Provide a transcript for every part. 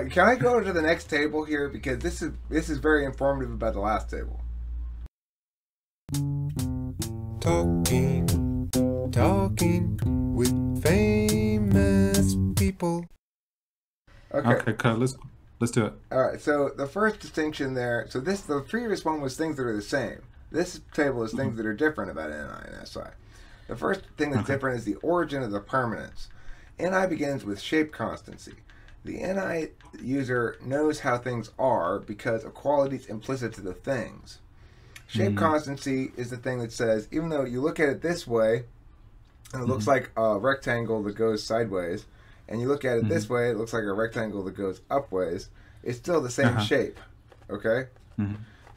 Can I go to the next table here, because this is very informative about the last table. Talking with famous people. Okay, cool. Let's do it. All right. So the first distinction there. So the previous one was things that are the same. This table is things that are different about NI and SI. The first thing that's different is the origin of the permanence. NI begins with shape constancy. The NI user knows how things are because of qualities implicit to the things. Shape constancy is the thing that says, even though you look at it this way, and it looks like a rectangle that goes sideways, and you look at it this way, it looks like a rectangle that goes upways, it's still the same shape, okay?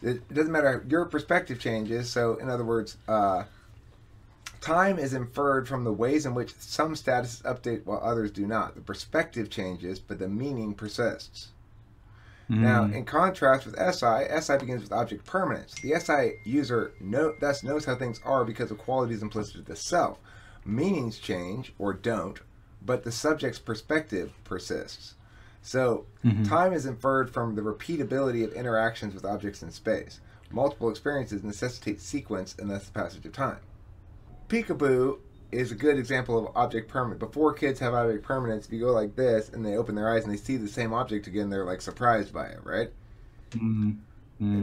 It doesn't matter, your perspective changes, so in other words, time is inferred from the ways in which some statuses update while others do not. The perspective changes, but the meaning persists. Now, in contrast with SI begins with object permanence. The SI user thus knows how things are because of qualities implicit to the self. Meanings change, or don't, but the subject's perspective persists. So, time is inferred from the repeatability of interactions with objects in space. Multiple experiences necessitate sequence and thus the passage of time. Peekaboo is a good example of object permanence. Before kids have object permanence, if you go like this and they open their eyes and they see the same object again, they're like surprised by it, right?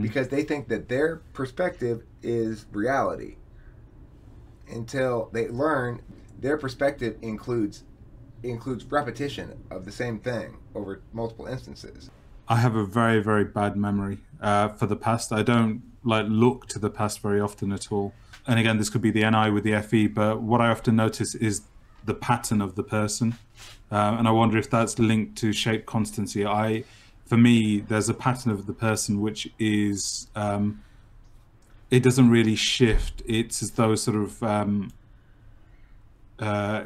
Because they think that their perspective is reality. Until they learn their perspective includes repetition of the same thing over multiple instances. I have a very, very bad memory for the past. I don't look to the past very often at all. And again, this could be the NI with the FE, but what I often notice is the pattern of the person. And I wonder if that's linked to shape constancy. For me, there's a pattern of the person which is, it doesn't really shift. It's as though sort of,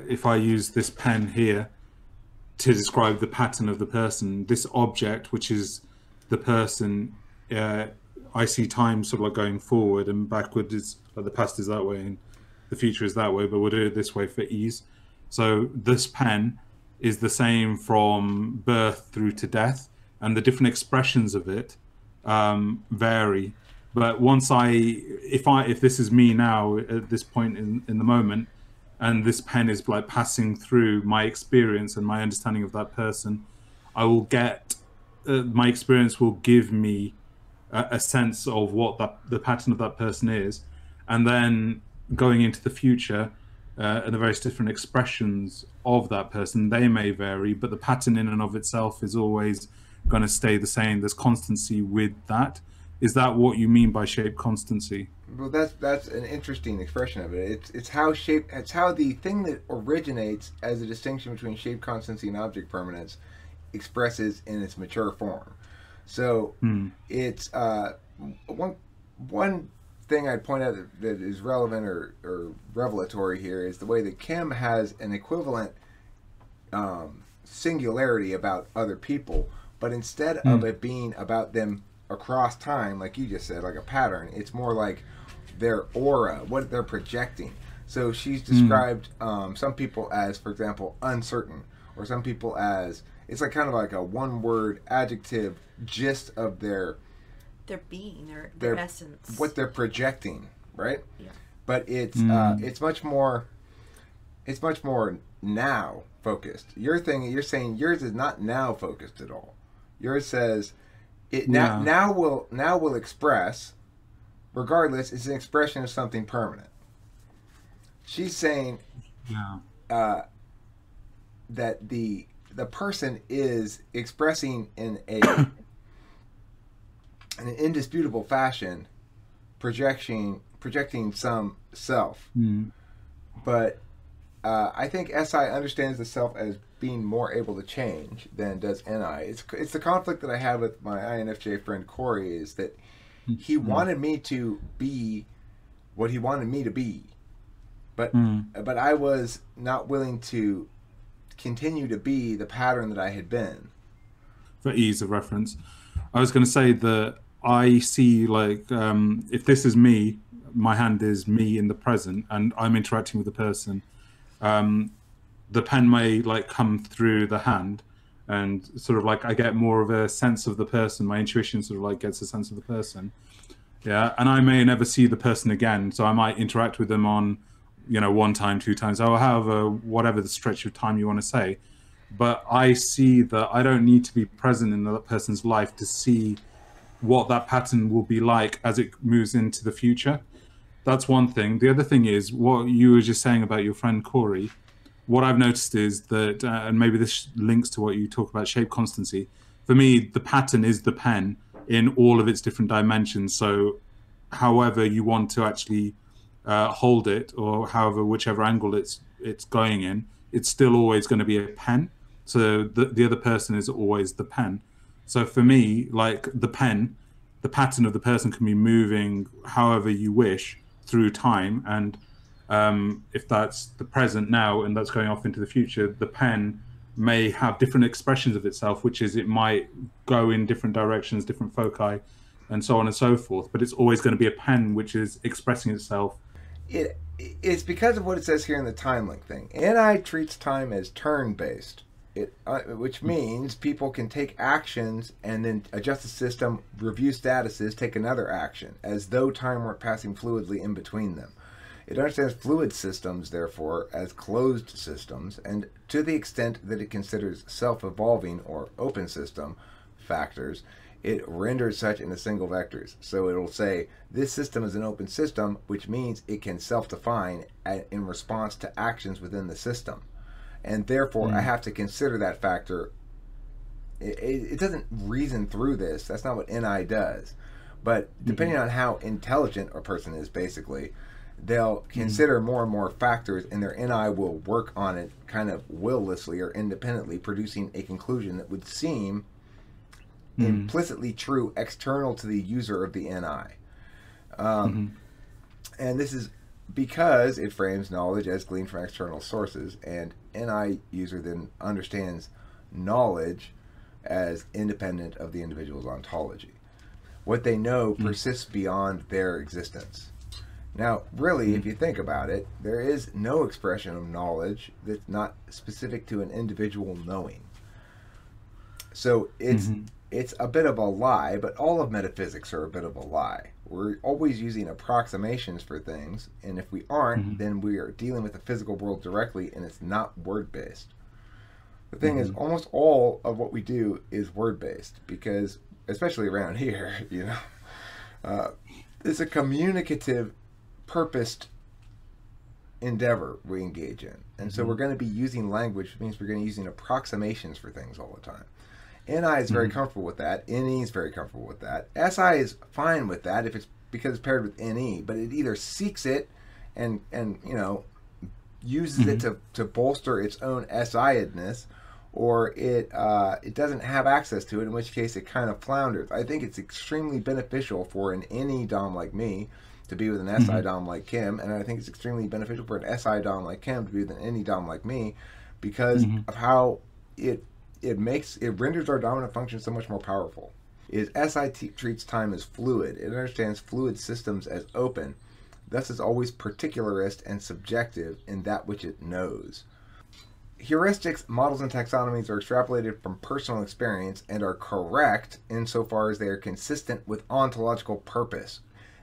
if I use this pen here to describe the pattern of the person, this object, which is the person, I see time sort of like going forward and backward. Is like the past is that way and the future is that way, but we'll do it this way for ease. So this pen is the same from birth through to death, and the different expressions of it vary. But once if this is me now at this point in the moment, and this pen is like passing through my experience and my understanding of that person, I will get my experience will give me a sense of what the pattern of that person is, and then going into the future and the various different expressions of that person, they may vary, but the pattern in and of itself is always going to stay the same. There's constancy with that. Is that what you mean by shape constancy? Well, that's an interesting expression of it. It's how the thing that originates as a distinction between shape constancy and object permanence expresses in its mature form. So it's one thing I'd point out that is relevant or revelatory here is the way that Kim has an equivalent singularity about other people, but instead of it being about them across time, like you just said, like a pattern, it's more like their aura, what they're projecting. So she's described some people as, for example, uncertain, or some people as, it's like kind of like a one-word adjective gist of their being, their essence, what they're projecting, right? Yeah. But it's much more now focused. You're saying yours is not now focused at all. Yours says it now will express, regardless, it's an expression of something permanent. She's saying that the person is expressing in an indisputable fashion, projecting some self. But I think SI understands the self as being more able to change than does NI. It's the conflict that I have with my INFJ friend Corey, is that he wanted me to be what he wanted me to be, but I was not willing to continue to be the pattern that I had been. For ease of reference, I was going to say that I see, like, if this is me, my hand is me in the present, and I'm interacting with the person. The pen may like come through the hand, and sort of like I get more of a sense of the person. My intuition sort of like gets a sense of the person. Yeah, and I may never see the person again, so I might interact with them on, you know, one time, two times, or however, whatever the stretch of time you want to say. But I see that I don't need to be present in that person's life to see what that pattern will be like as it moves into the future. That's one thing. The other thing is what you were just saying about your friend Corey. What I've noticed is that, and maybe this links to what you talk about, shape constancy. For me, the pattern is the pen in all of its different dimensions. So however you want to actually hold it, or however, whichever angle it's going in, it's still always going to be a pen. So the other person is always the pen. So for me, like the pen, the pattern of the person can be moving however you wish through time. And if that's the present now and that's going off into the future, the pen may have different expressions of itself, which is it might go in different directions, different foci, and so on and so forth. But it's always going to be a pen which is expressing itself. It's because of what it says here in the time link thing. NI treats time as turn-based, which means people can take actions and then adjust the system, review statuses, take another action, as though time weren't passing fluidly in between them. It understands fluid systems, therefore, as closed systems, and to the extent that it considers self-evolving or open system factors, it renders such into single vectors. So it'll say, this system is an open system, which means it can self-define in response to actions within the system. And therefore, I have to consider that factor. It doesn't reason through this. That's not what NI does. But depending on how intelligent a person is, basically, they'll consider more and more factors, and their NI will work on it kind of willlessly or independently, producing a conclusion that would seem implicitly true external to the user of the NI. And this is because it frames knowledge as gleaned from external sources, and NI user then understands knowledge as independent of the individual's ontology. What they know persists beyond their existence. Now, really, if you think about it, there is no expression of knowledge that's not specific to an individual knowing. So it's a bit of a lie, but all of metaphysics are a bit of a lie. We're always using approximations for things, and if we aren't, then we are dealing with the physical world directly, and it's not word-based. The thing is, almost all of what we do is word-based, because, especially around here, you know, it's a communicative, purposed endeavor we engage in. And so we're going to be using language, which means we're going to be using approximations for things all the time. NI is very comfortable with that. NE is very comfortable with that. SI is fine with that if it's because it's paired with NE, but it either seeks it and you know, uses it to bolster its own SI-edness, or it doesn't have access to it, in which case it kind of flounders. I think it's extremely beneficial for an NE Dom like me to be with an SI Dom like Kim, and I think it's extremely beneficial for an SI Dom like Kim to be with an NE Dom like me, because of how it renders our dominant function so much more powerful. SI treats time as fluid. It understands fluid systems as open, thus is always particularist and subjective in that which it knows. Heuristics, models, and taxonomies are extrapolated from personal experience and are correct insofar as they are consistent with ontological purpose.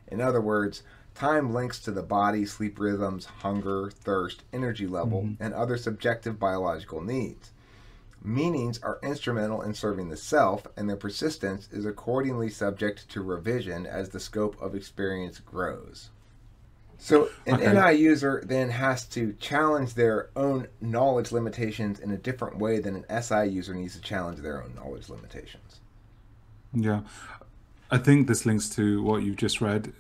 In other words, time links to the body, sleep rhythms, hunger, thirst, energy level, and other subjective biological needs. Meanings are instrumental in serving the self, and their persistence is accordingly subject to revision as the scope of experience grows. So an NI user then has to challenge their own knowledge limitations in a different way than an SI user needs to challenge their own knowledge limitations. Yeah, I think this links to what you've just read.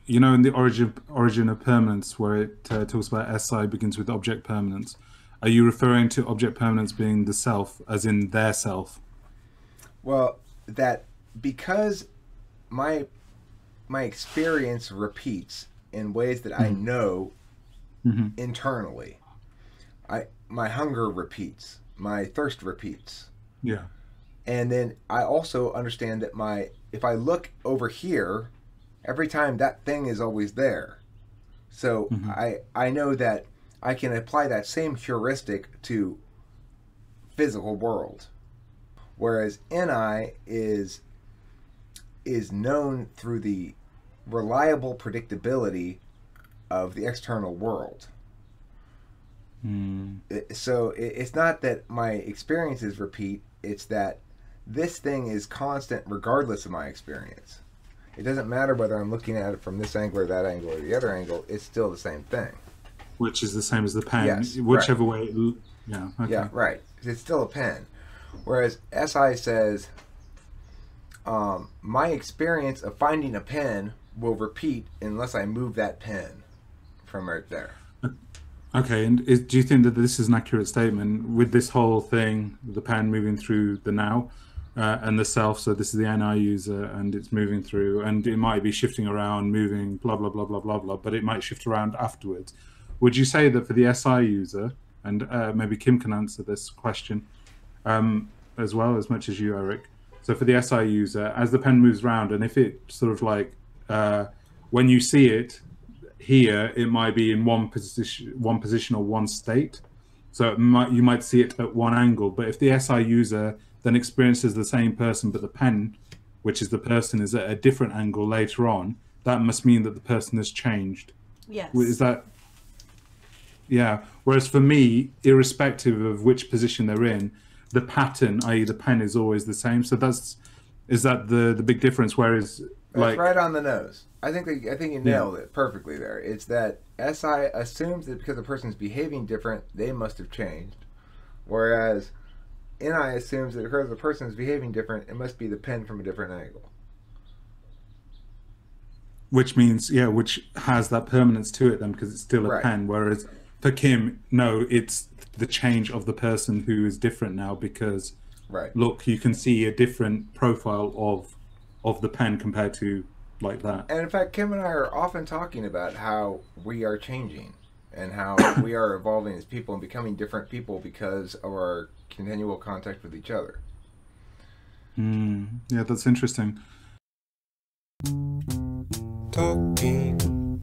You know, in the origin of permanence, where it talks about SI begins with object permanence. Are you referring to object permanence being the self, as in their self? Well, that because my experience repeats in ways that I know internally. My hunger repeats, my thirst repeats. Yeah. And then I also understand that if I look over here, every time that thing is always there. So I know that I can apply that same heuristic to physical world. whereas NI is known through the reliable predictability of the external world. So it's not that my experiences repeat, it's that this thing is constant regardless of my experience. It doesn't matter whether I'm looking at it from this angle or that angle or the other angle, it's still the same thing. Which is the same as the pen, yes, whichever right. way. Yeah, okay. Yeah, right. It's still a pen. Whereas SI says, my experience of finding a pen will repeat unless I move that pen from right there. Okay, and do you think that this is an accurate statement with this whole thing, the pen moving through the now and the self? So this is the NI user and it's moving through, and it might be shifting around, moving, blah, blah, blah, blah, blah, blah, but it might shift around afterwards. Would you say that for the SI user, and maybe Kim can answer this question as well, as much as you, Eric. So for the SI user, as the pen moves around, and if it sort of like, when you see it, here it might be in one position or one state, so you might see it at one angle. But if the SI user then experiences the same person, but the pen, which is the person, is at a different angle later on, that must mean that the person has changed. Yes. Is that? Yeah. Whereas for me, irrespective of which position they're in, the pattern, i.e. the pen, is always the same. So is that the big difference? Whereas that's right on the nose. I think you nailed it perfectly there. It's that SI assumes that because the person's behaving different, they must have changed. Whereas NI assumes that because the person is behaving different, it must be the pen from a different angle. Which means, yeah, which has that permanence to it then, because it's still a right. pen. Whereas for Kim, no, it's the change of the person who is different now, because right. Look, you can see a different profile of the pen compared to like that. And in fact, Kim and I are often talking about how we are changing and how we are evolving as people and becoming different people because of our continual contact with each other. Yeah, that's interesting. Talking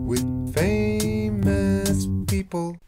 with famous people.